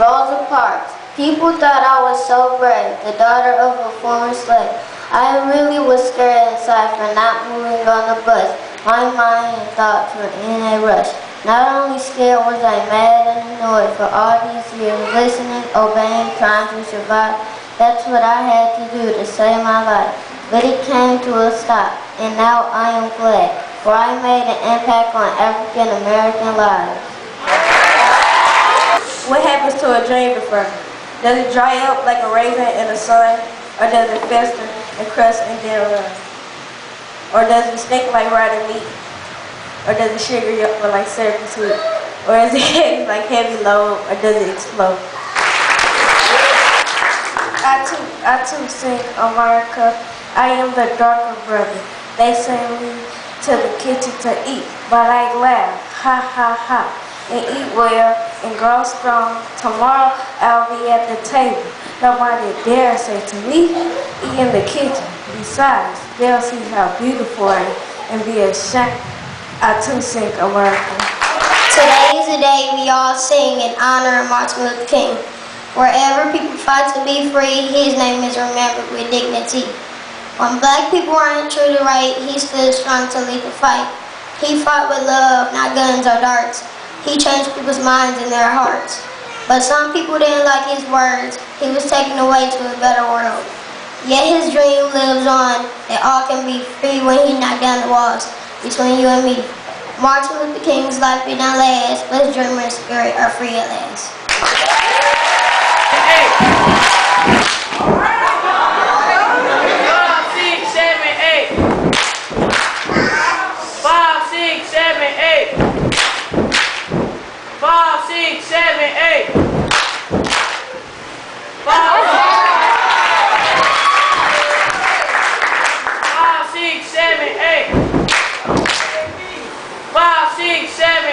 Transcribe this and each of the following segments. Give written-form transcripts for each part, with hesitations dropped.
Rosa Parks. People thought I was so brave, the daughter of a former slave. I really was scared inside for not moving on the bus. My mind and thoughts were in a rush. Not only scared was I mad and annoyed for all these years, listening, obeying, trying to survive. That's what I had to do to save my life. But it came to a stop, and now I am glad, for I made an impact on African American lives. What happens to a dream deferred? Does it dry up like a raisin in the sun? Or does it fester and crust and then run? Or does it stink like rotten meat? Or does it sugar you up like syrup and sweet? Or is it heavy like heavy load? Or does it explode? I too sing America. I am the darker brother. They send me to the kitchen to eat, but I laugh, ha ha ha, and eat well and grow strong. Tomorrow I'll be at the table. Nobody dare say to me, eat in the kitchen. Besides, they'll see how beautiful I am and be ashamed. I too sing America. Today is the day we all sing in honor of Martin Luther King. Wherever people fight to be free, his name is remembered with dignity. When black people weren't treated right, he stood strong to lead the fight. He fought with love, not guns or darts. He changed people's minds and their hearts. But some people didn't like his words. He was taken away to a better world. Yet his dream lives on, that all can be free when he knocked down the walls between you and me. Martin Luther King's life did not last, but his dream and spirit are free at last. 5, 6, 7, 8. 5, 6, 7, 8. 5, 6, 7, 8.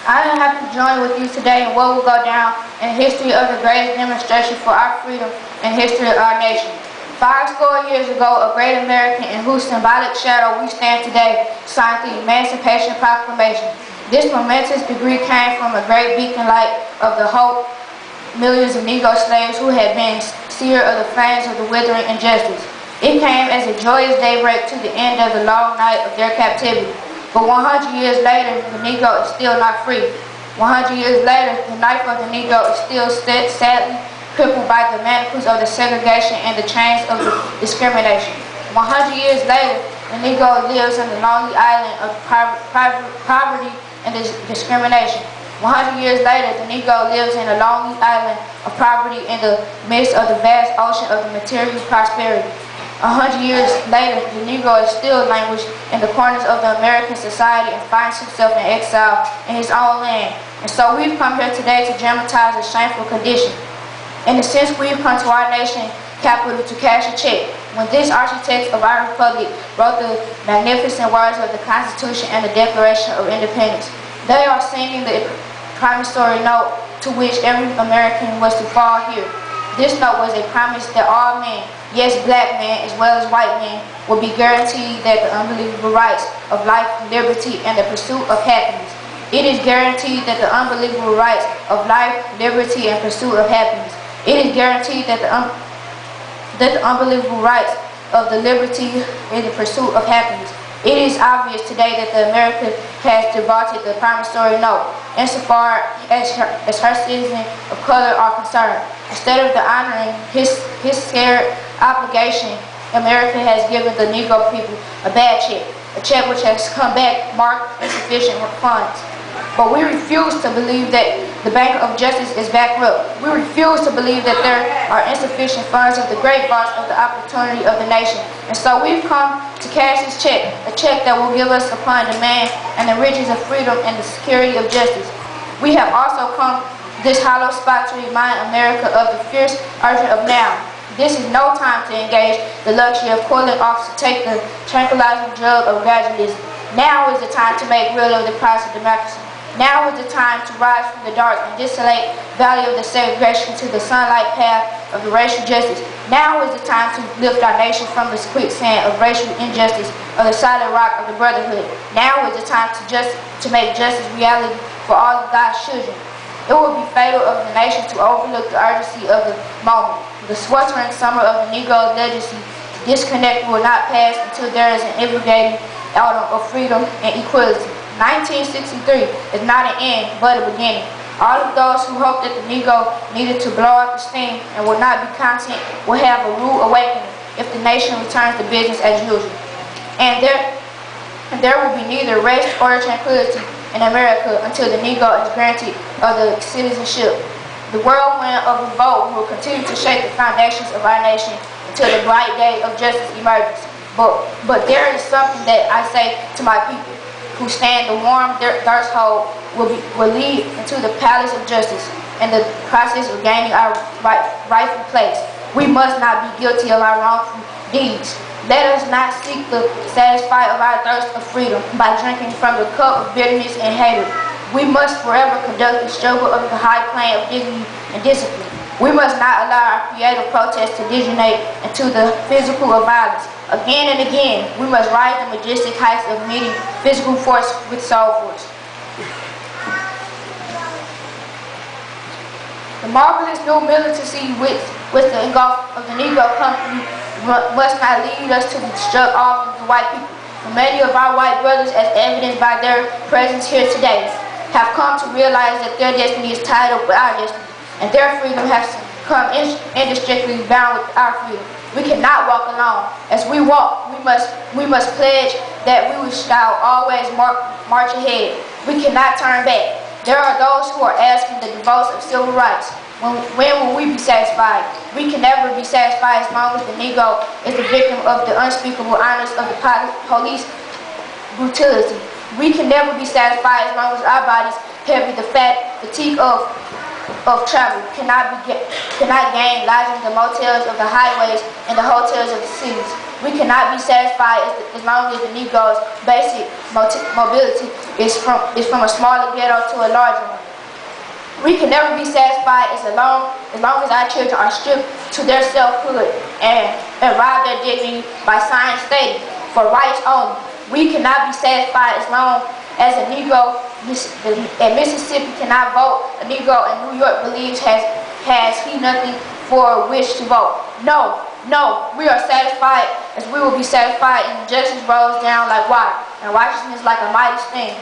I am happy to join with you today in what will go down in the history of the greatest demonstration for our freedom and history of our nation. 50 years ago, a great American in whose symbolic shadow we stand today signed the Emancipation Proclamation. This momentous degree came from a great beacon light of the hope millions of Negro slaves who had been seared of the flames of the withering injustice. It came as a joyous daybreak to the end of the long night of their captivity. But 100 years later, the Negro is still not free. 100 years later, the knife of the Negro is still sadly crippled by the manacles of the segregation and the chains of the discrimination. 100 years later, the Negro lives on the lonely island of poverty and discrimination. 100 years later, the Negro lives in a lonely island of poverty in the midst of the vast ocean of the material prosperity. 100 years later, the Negro is still languished in the corners of the American society and finds himself in exile in his own land. And so we've come here today to dramatize a shameful condition. In a sense, we've come to our nation capital to cash a check. When this architect of our republic wrote the magnificent words of the Constitution and the Declaration of Independence, they are singing the promissory note to which every American was to fall here. This note was a promise that all men, yes, black men as well as white men, will be guaranteed that the unbelievable rights of life, liberty, and the pursuit of happiness. It is guaranteed that the unbelievable rights of life, liberty, and pursuit of happiness. It is guaranteed that the unbelievable rights of the liberty and the pursuit of happiness. It is obvious today that America has defaulted the promissory note insofar as her citizens of color are concerned. Instead of honoring his scared obligation, America has given the Negro people a bad check, a check which has come back marked insufficient funds. But we refuse to believe that the Bank of Justice is bankrupt. We refuse to believe that there are insufficient funds of the great vaults of the opportunity of the nation. And so we've come to cash this check, a check that will give us upon demand and the riches of freedom and the security of justice. We have also come this hollow spot to remind America of the fierce urgent of now. This is no time to engage the luxury of cooling off to take the tranquilizing drug of gradualism. Now is the time to make real of the price of democracy. Now is the time to rise from the dark and desolate valley of the segregation to the sunlight path of the racial justice. Now is the time to lift our nation from this quicksand of racial injustice, of the solid rock of the brotherhood. Now is the time to make justice reality for all of God's children. It would be fatal of the nation to overlook the urgency of the moment. The sweltering summer of the Negro legacy disconnect will not pass until there is an invigorating autumn of freedom and equality. 1963 is not an end, but a beginning. All of those who hoped that the Negro needed to blow out the steam and would not be content will have a rude awakening if the nation returns to business as usual. And there will be neither rest or tranquility in America until the Negro is granted of the citizenship. The whirlwind of revolt will continue to shake the foundations of our nation until the bright day of justice emerges. But there is something that I say to my people who stand the warm threshold will lead into the palace of justice and the process of gaining our rightful place. We must not be guilty of our wrongful deeds. Let us not seek to satisfy of our thirst of freedom by drinking from the cup of bitterness and hatred. We must forever conduct the struggle of the high plane of dignity and discipline. We must not allow our creative protest to degenerate into the physical of violence. Again and again, we must rise the majestic heights of meeting physical force with soul force. The marvelous new militancy with the engulf of the Negro company must not lead us to destruct all of the white people. For many of our white brothers, as evidenced by their presence here today, have come to realize that their destiny is tied up with our destiny, and their freedom has come inextricably bound with our freedom. We cannot walk alone. As we walk, we must pledge that we shall always march ahead. We cannot turn back. There are those who are asking the devotes of civil rights, when will we be satisfied? We can never be satisfied as long as the Negro is the victim of the unspeakable honors of the police brutality. We can never be satisfied as long as our bodies heavy the fatigue of travel cannot gain lodging in the motels of the highways and the hotels of the cities. We cannot be satisfied as long as the Negro's basic mobility is from a smaller ghetto to a larger one. We can never be satisfied as long as our children are stripped to their selfhood and robbed their dignity by signs stating, for rights only. We cannot be satisfied as long as a Negro in Mississippi cannot vote. A Negro in New York believes has he nothing for which to vote. No, we are satisfied as we will be satisfied, and justice rolls down like water, and righteousness like a mighty stream.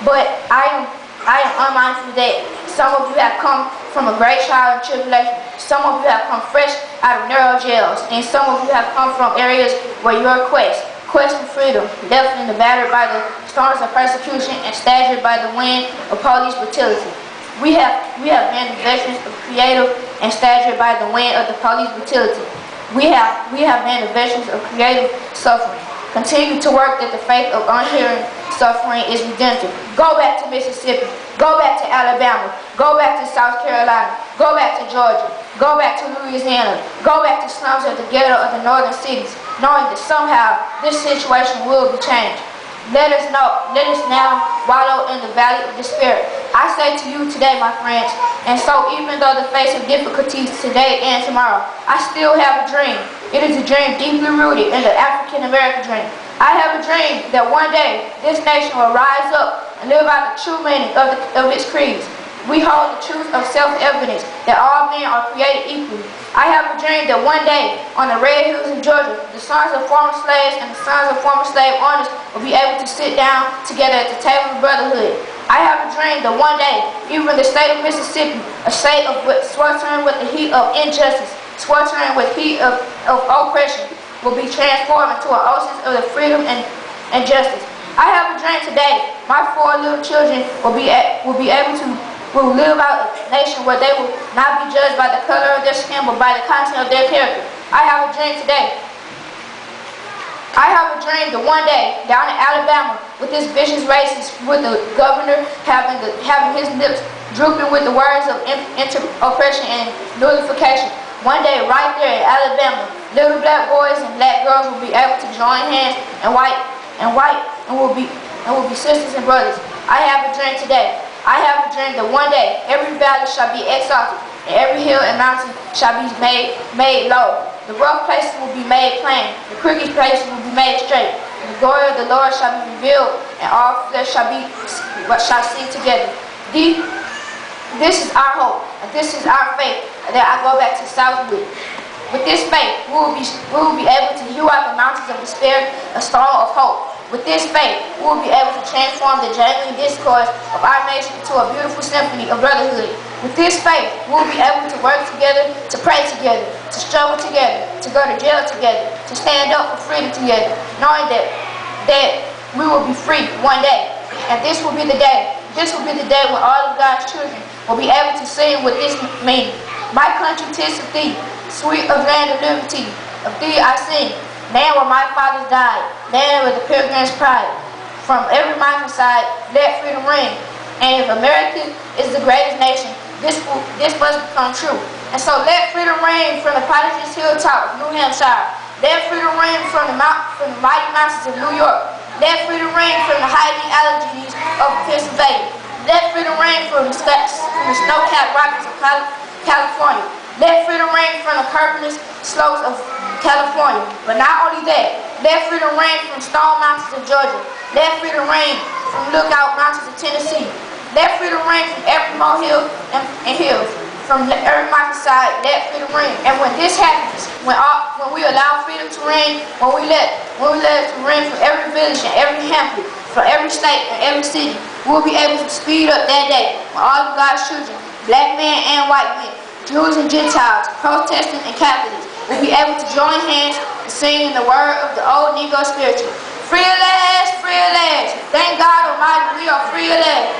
But I am unmindful that some of you have come from a great trial and tribulation. Some of you have come fresh out of narrow jails, and some of you have come from areas where your quest for freedom, left in the battered by the storms of persecution and staggered by the wind of police brutality. We have been the veterans of creative and staggered by the wind of the police brutality. We have been the veterans of creative suffering. Continue to work that the faith of unhearing suffering is redemptive. Go back to Mississippi. Go back to Alabama. Go back to South Carolina. Go back to Georgia. Go back to Louisiana. Go back to slums of the ghetto of the northern cities, knowing that somehow this situation will be changed. Let us now wallow in the valley of despair. I say to you today, my friends, and so even though the face of difficulties today and tomorrow, I still have a dream. It is a dream deeply rooted in the African American dream. I have a dream that one day this nation will rise up and live out the true meaning of its creeds. We hold the truth of self-evidence that all men are created equally. I have a dream that one day on the red hills in Georgia, the sons of former slaves and the sons of former slave owners will be able to sit down together at the table of brotherhood. I have a dream that one day, even the state of Mississippi, a state of sweltering with the heat of injustice, sweltering with heat of oppression, will be transformed into an oasis of the freedom and justice. I have a dream today. My 4 little children will live out a nation where they will not be judged by the color of their skin, but by the content of their character. I have a dream today. I have a dream that one day, down in Alabama, with this vicious racist, with the governor having his lips drooping with the words of oppression and nullification, one day, right there in Alabama, little black boys and black girls will be able to join hands and will be sisters and brothers. I have a dream today. I have a dream that one day every valley shall be exalted, and every hill and mountain shall be made low. The rough places will be made plain, the crooked places will be made straight. The glory of the Lord shall be revealed, and all flesh shall see together. This is our hope, and this is our faith, that I go back to South with this faith, we will be able to hew out the mountains of despair, a stone of hope. With this faith, we will be able to transform the jangling discourse of our nation into a beautiful symphony of brotherhood. With this faith, we will be able to work together, to pray together, to struggle together, to go to jail together, to stand up for freedom together, knowing that we will be free one day. And this will be the day. This will be the day when all of God's children will be able to sing with this meaning. My country, 'tis of thee, sweet of land of liberty, of thee I sing. Land where my fathers died, land where the pilgrims pride. From every mountainside, let freedom ring. And if America is the greatest nation, this must become true. And so let freedom ring from the Protestant hilltop of New Hampshire. Let freedom ring from the mighty mountains of New York. Let freedom ring from the hiding allergies of Pennsylvania. Let freedom ring from the snow-capped rockets of California. Let freedom ring from the curving slopes of California. But not only that, let freedom ring from Stone Mountains of Georgia. Let freedom ring from Lookout Mountains of Tennessee. Let freedom ring from every molehill and hills. From every mountainside, let freedom ring. And when this happens, when we allow freedom to ring, when we let it to ring from every village and every hamlet, from every state and every city, we'll be able to speed up that day when all of God's children, black men and white men, Jews and Gentiles, Protestants and Catholics, will be able to join hands and sing in the word of the old Negro spiritual. Free at last, free at last. Thank God Almighty, we are free at last.